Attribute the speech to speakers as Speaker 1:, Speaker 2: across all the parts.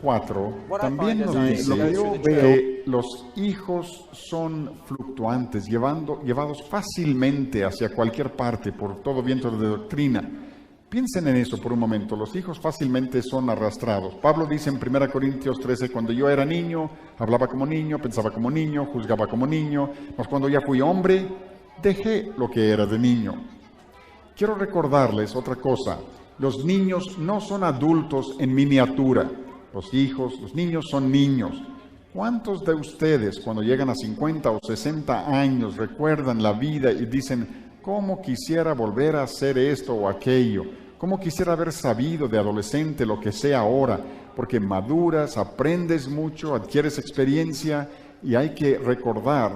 Speaker 1: 4
Speaker 2: What I
Speaker 1: también
Speaker 2: find
Speaker 1: nos
Speaker 2: as I
Speaker 1: dice
Speaker 2: go through the
Speaker 1: que los hijos son fluctuantes, llevados fácilmente hacia cualquier parte por todo viento de doctrina. Piensen en eso por un momento. Los hijos fácilmente son arrastrados. Pablo dice en 1 Corintios 13, cuando yo era niño, hablaba como niño, pensaba como niño, juzgaba como niño, mas cuando ya fui hombre, dejé lo que era de niño. Quiero recordarles otra cosa. Los niños no son adultos en miniatura. Los niños son niños. ¿Cuántos de ustedes, cuando llegan a 50 o 60 años, recuerdan la vida y dicen, cómo quisiera volver a hacer esto o aquello? ¿Cómo quisiera haber sabido de adolescente lo que sé ahora? Porque maduras, aprendes mucho, adquieres experiencia y hay que recordar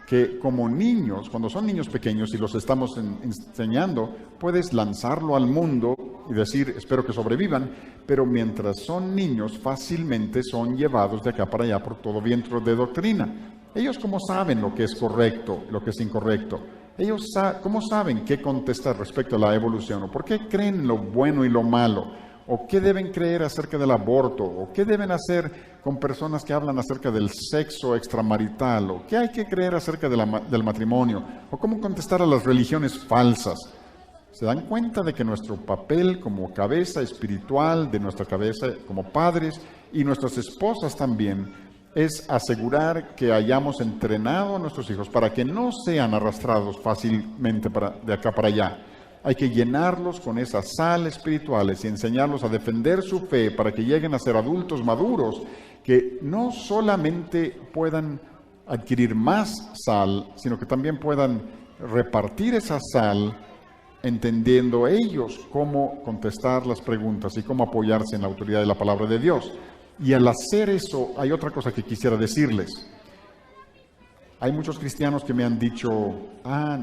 Speaker 1: que como niños, cuando son niños pequeños y los estamos enseñando, puedes lanzarlo al mundo y decir, espero que sobrevivan, pero mientras son niños fácilmente son llevados de acá para allá por todo viento de doctrina. Ellos cómo saben lo que es correcto, lo que es incorrecto. Ellos cómo saben qué contestar respecto a la evolución, o por qué creen en lo bueno y lo malo, o qué deben creer acerca del aborto, o qué deben hacer con personas que hablan acerca del sexo extramarital, o qué hay que creer acerca del matrimonio, o cómo contestar a las religiones falsas. ¿Se dan cuenta de que nuestro papel como cabeza espiritual, de nuestra cabeza como padres, y nuestras esposas también, es asegurar que hayamos entrenado a nuestros hijos para que no sean arrastrados fácilmente de acá para allá? Hay que llenarlos con esa sal espirituales y enseñarlos a defender su fe para que lleguen a ser adultos maduros, que no solamente puedan adquirir más sal, sino que también puedan repartir esa sal, entendiendo ellos cómo contestar las preguntas y cómo apoyarse en la autoridad de la palabra de Dios. Y al hacer eso, hay otra cosa que quisiera decirles. Hay muchos cristianos que me han dicho,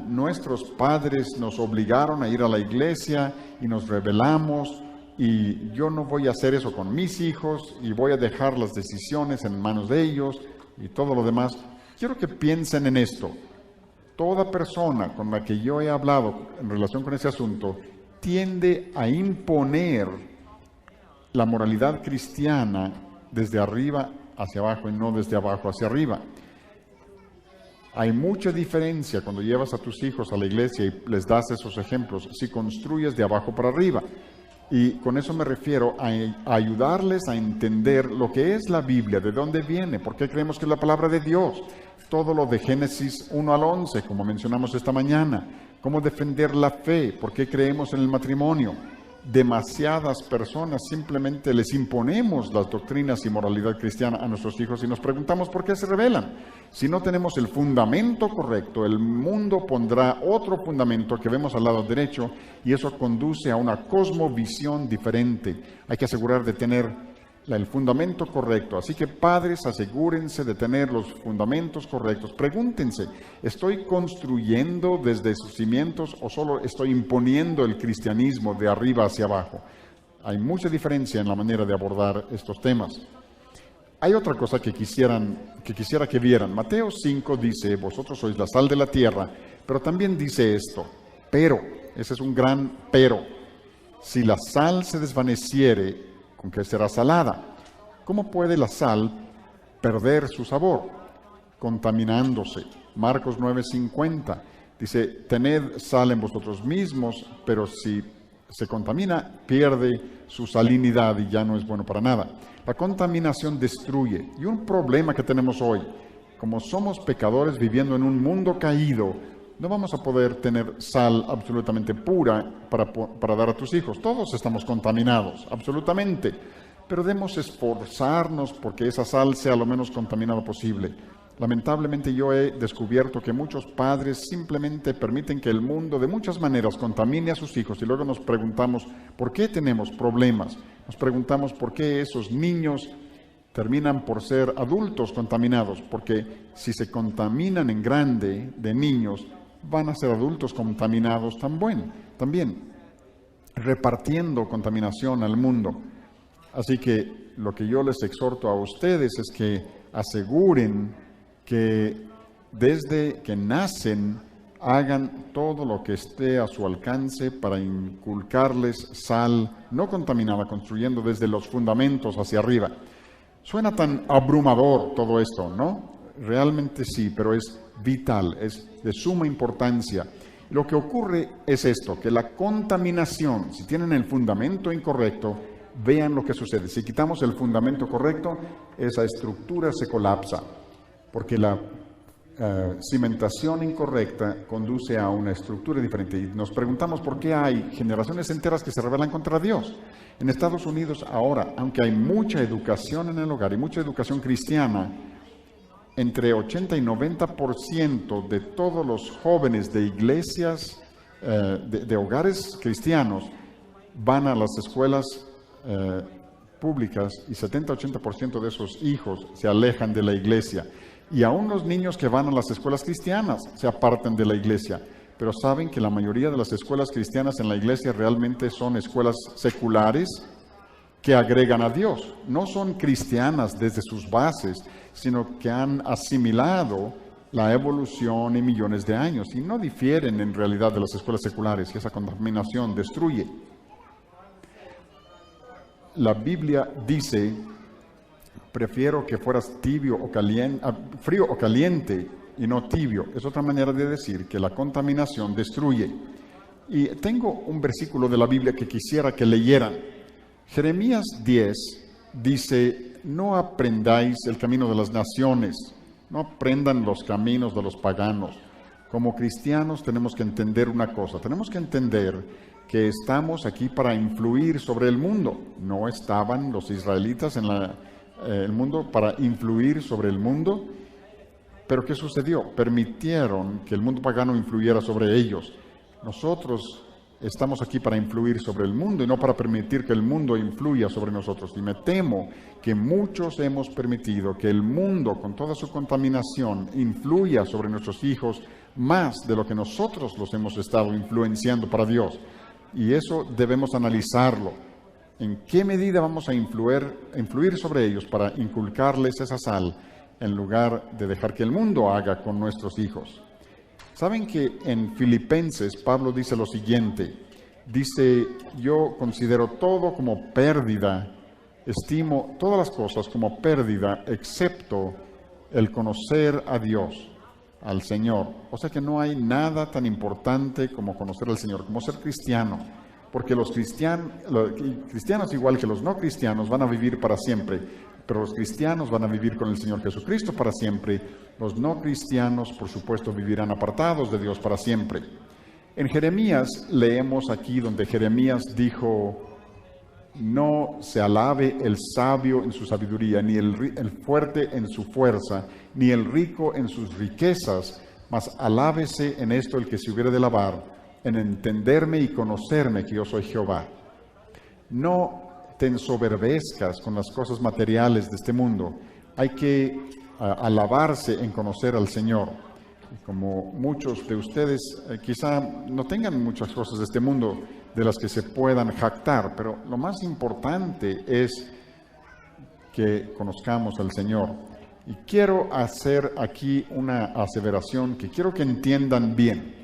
Speaker 1: nuestros padres nos obligaron a ir a la iglesia y nos rebelamos y yo no voy a hacer eso con mis hijos y voy a dejar las decisiones en manos de ellos y todo lo demás. Quiero que piensen en esto. Toda persona con la que yo he hablado en relación con ese asunto tiende a imponer la moralidad cristiana desde arriba hacia abajo y no desde abajo hacia arriba. Hay mucha diferencia cuando llevas a tus hijos a la iglesia y les das esos ejemplos, si construyes de abajo para arriba. Y con eso me refiero a ayudarles a entender lo que es la Biblia, de dónde viene, por qué creemos que es la palabra de Dios. Todo lo de Génesis 1 al 11, como mencionamos esta mañana. Cómo defender la fe, por qué creemos en el matrimonio. Demasiadas personas simplemente les imponemos las doctrinas y moralidad cristiana a nuestros hijos y nos preguntamos por qué se rebelan. Si no tenemos el fundamento correcto, el mundo pondrá otro fundamento que vemos al lado derecho y eso conduce a una cosmovisión diferente. Hay que asegurar de tener el fundamento correcto. Así que padres, asegúrense de tener los fundamentos correctos. Pregúntense, ¿estoy construyendo desde sus cimientos o solo estoy imponiendo el cristianismo de arriba hacia abajo? Hay mucha diferencia en la manera de abordar estos temas. Hay otra cosa que quisiera que vieran. Mateo 5 dice, vosotros sois la sal de la tierra, pero también dice esto, pero, ese es un gran pero, si la sal se desvaneciere, ¿con qué será salada? ¿Cómo puede la sal perder su sabor? Contaminándose. Marcos 9:50 dice, tened sal en vosotros mismos, pero si se contamina, pierde su salinidad y ya no es bueno para nada. La contaminación destruye. Y un problema que tenemos hoy, como somos pecadores viviendo en un mundo caído, no vamos a poder tener sal absolutamente pura para dar a tus hijos. Todos estamos contaminados, absolutamente. Pero debemos esforzarnos porque esa sal sea lo menos contaminada posible. Lamentablemente yo he descubierto que muchos padres simplemente permiten que el mundo de muchas maneras contamine a sus hijos y luego nos preguntamos por qué tenemos problemas. Nos preguntamos por qué esos niños terminan por ser adultos contaminados, porque si se contaminan en grande de niños, van a ser adultos contaminados también, repartiendo contaminación al mundo. Así que lo que yo les exhorto a ustedes es que aseguren que desde que nacen hagan todo lo que esté a su alcance para inculcarles sal no contaminada, construyendo desde los fundamentos hacia arriba. Suena tan abrumador todo esto, ¿no? Realmente sí, pero es vital, es de suma importancia. Lo que ocurre es esto, que la contaminación, si tienen el fundamento incorrecto, vean lo que sucede. Si quitamos el fundamento correcto, esa estructura se colapsa, porque la cimentación incorrecta conduce a una estructura diferente. Y nos preguntamos por qué hay generaciones enteras que se rebelan contra Dios. En Estados Unidos ahora, aunque hay mucha educación en el hogar y mucha educación cristiana, entre 80 y 90% de todos los jóvenes de iglesias, de hogares cristianos, van a las escuelas públicas y 70-80% de esos hijos se alejan de la iglesia. Y aún los niños que van a las escuelas cristianas se apartan de la iglesia. Pero saben que la mayoría de las escuelas cristianas en la iglesia realmente son escuelas seculares que agregan a Dios. No son cristianas desde sus bases, sino que han asimilado la evolución en millones de años y no difieren en realidad de las escuelas seculares, que esa contaminación destruye. La Biblia dice: prefiero que fueras tibio o caliente, frío o caliente y no tibio. Es otra manera de decir que la contaminación destruye. Y tengo un versículo de la Biblia que quisiera que leyeran. Jeremías 10 dice: no aprendáis el camino de las naciones, no aprendan los caminos de los paganos. Como cristianos tenemos que entender una cosa, tenemos que entender que estamos aquí para influir sobre el mundo. No estaban los israelitas en el mundo para influir sobre el mundo, pero ¿qué sucedió? Permitieron que el mundo pagano influyera sobre ellos. Nosotros estamos aquí para influir sobre el mundo y no para permitir que el mundo influya sobre nosotros. Y me temo que muchos hemos permitido que el mundo, con toda su contaminación, influya sobre nuestros hijos más de lo que nosotros los hemos estado influenciando para Dios. Y eso debemos analizarlo. ¿En qué medida vamos a influir sobre ellos para inculcarles esa sal en lugar de dejar que el mundo haga con nuestros hijos? Saben que en Filipenses Pablo dice lo siguiente, dice: yo considero todo como pérdida, estimo todas las cosas como pérdida, excepto el conocer a Dios, al Señor. O sea que no hay nada tan importante como conocer al Señor, como ser cristiano, porque los cristianos igual que los no cristianos van a vivir para siempre, pero los cristianos van a vivir con el Señor Jesucristo para siempre. Los no cristianos, por supuesto, vivirán apartados de Dios para siempre. En Jeremías leemos aquí donde Jeremías dijo: no se alabe el sabio en su sabiduría, ni el fuerte en su fuerza, ni el rico en sus riquezas, mas alábese en esto el que se hubiere de alabar, en entenderme y conocerme que yo soy Jehová. No te ensoberbezcas con las cosas materiales de este mundo. Hay que alabarse en conocer al Señor. Como muchos de ustedes quizá no tengan muchas cosas de este mundo de las que se puedan jactar, pero lo más importante es que conozcamos al Señor. Y quiero hacer aquí una aseveración que quiero que entiendan bien.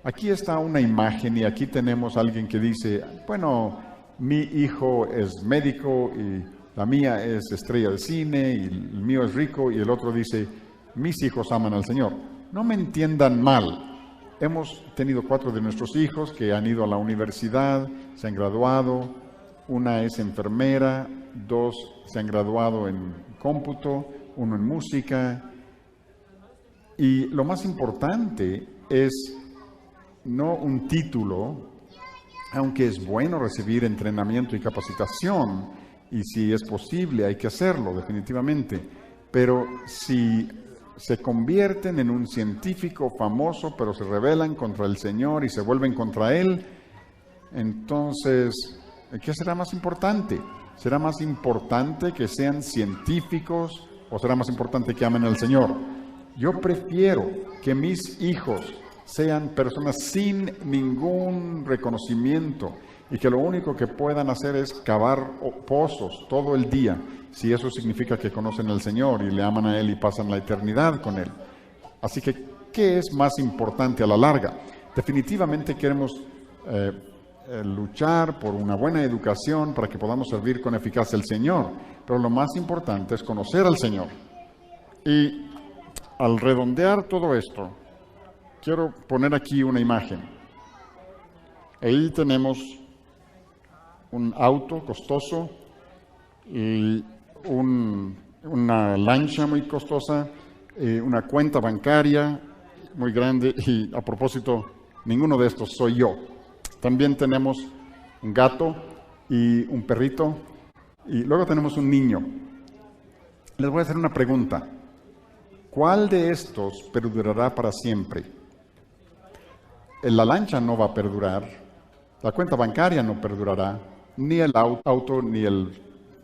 Speaker 1: Aquí está una imagen y aquí tenemos a alguien que dice: bueno, mi hijo es médico y la mía es estrella de cine y el mío es rico, y el otro dice: mis hijos aman al Señor. No me entiendan mal. Hemos tenido 4 de nuestros hijos que han ido a la universidad, se han graduado. Una es enfermera, 2 se han graduado en cómputo, 1 en música. Y lo más importante es no un título, aunque es bueno recibir entrenamiento y capacitación, y si es posible hay que hacerlo definitivamente, pero si se convierten en un científico famoso, pero se rebelan contra el Señor y se vuelven contra Él, entonces, ¿qué será más importante? ¿Será más importante que sean científicos o será más importante que amen al Señor? Yo prefiero que mis hijos sean personas sin ningún reconocimiento y que lo único que puedan hacer es cavar pozos todo el día, si eso significa que conocen al Señor y le aman a Él y pasan la eternidad con Él. Así que, ¿qué es más importante a la larga? Definitivamente queremos luchar por una buena educación para que podamos servir con eficacia al Señor. Pero lo más importante es conocer al Señor. Y al redondear todo esto, quiero poner aquí una imagen. Ahí tenemos un auto costoso y una lancha muy costosa, una cuenta bancaria muy grande, y a propósito, ninguno de estos soy yo. También tenemos un gato y un perrito, y luego tenemos un niño. Les voy a hacer una pregunta. ¿Cuál de estos perdurará para siempre? La lancha no va a perdurar, la cuenta bancaria no perdurará, ni el auto, ni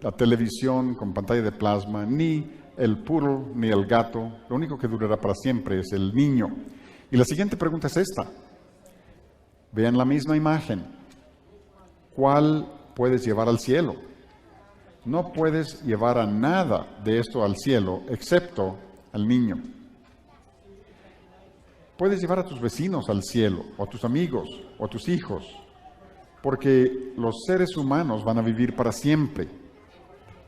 Speaker 1: la televisión con pantalla de plasma, ni el poodle, ni el gato. Lo único que durará para siempre es el niño. Y la siguiente pregunta es esta. Vean la misma imagen. ¿Cuál puedes llevar al cielo? No puedes llevar a nada de esto al cielo, excepto al niño. Puedes llevar a tus vecinos al cielo, o a tus amigos, o a tus hijos, porque los seres humanos van a vivir para siempre.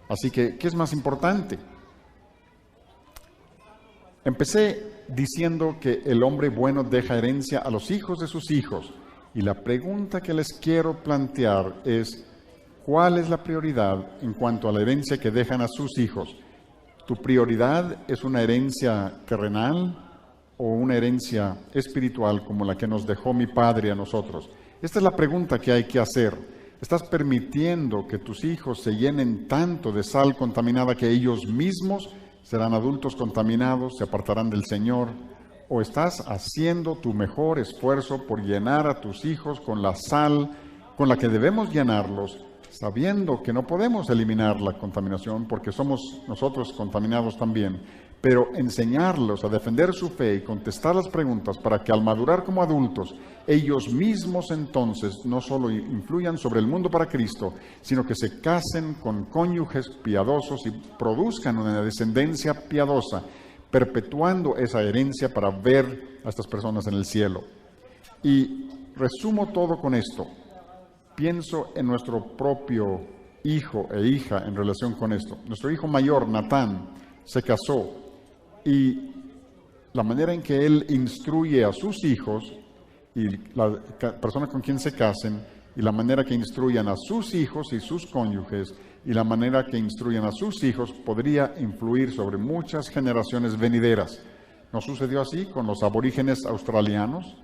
Speaker 1: Así que, ¿qué es más importante? Empecé diciendo que el hombre bueno deja herencia a los hijos de sus hijos, y la pregunta que les quiero plantear es, ¿cuál es la prioridad en cuanto a la herencia que dejan a sus hijos? ¿Tu prioridad es una herencia terrenal o una herencia espiritual como la que nos dejó mi Padre a nosotros? Esta es la pregunta que hay que hacer. ¿Estás permitiendo que tus hijos se llenen tanto de sal contaminada que ellos mismos serán adultos contaminados, se apartarán del Señor? ¿O estás haciendo tu mejor esfuerzo por llenar a tus hijos con la sal con la que debemos llenarlos, sabiendo que no podemos eliminar la contaminación porque somos nosotros contaminados también, pero enseñarlos a defender su fe y contestar las preguntas para que al madurar como adultos, ellos mismos entonces no solo influyan sobre el mundo para Cristo, sino que se casen con cónyuges piadosos y produzcan una descendencia piadosa, perpetuando esa herencia para ver a estas personas en el cielo. Y resumo todo con esto. Pienso en nuestro propio hijo e hija en relación con esto. Nuestro hijo mayor, Natán, se casó, y la manera en que él instruye a sus hijos y la persona con quien se casen, y la manera que instruyan a sus hijos y sus cónyuges, y la manera que instruyan a sus hijos podría influir sobre muchas generaciones venideras. No sucedió así con los aborígenes australianos,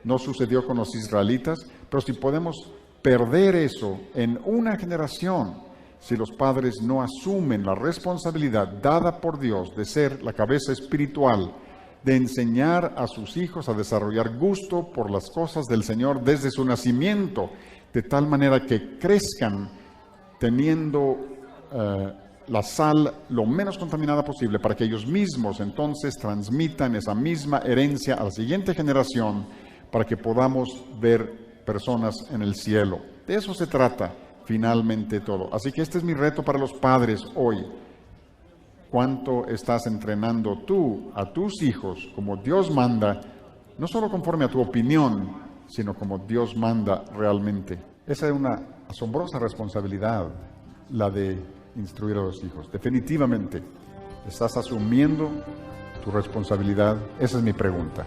Speaker 1: no sucedió con los israelitas, pero si podemos perder eso en una generación, si los padres no asumen la responsabilidad dada por Dios de ser la cabeza espiritual, de enseñar a sus hijos a desarrollar gusto por las cosas del Señor desde su nacimiento, de tal manera que crezcan teniendo la sal lo menos contaminada posible, para que ellos mismos entonces transmitan esa misma herencia a la siguiente generación, para que podamos ver personas en el cielo. De eso se trata finalmente todo. Así que este es mi reto para los padres hoy. ¿Cuánto estás entrenando tú a tus hijos como Dios manda, no solo conforme a tu opinión, sino como Dios manda realmente? Esa es una asombrosa responsabilidad, la de instruir a los hijos. Definitivamente, ¿estás asumiendo tu responsabilidad? Esa es mi pregunta.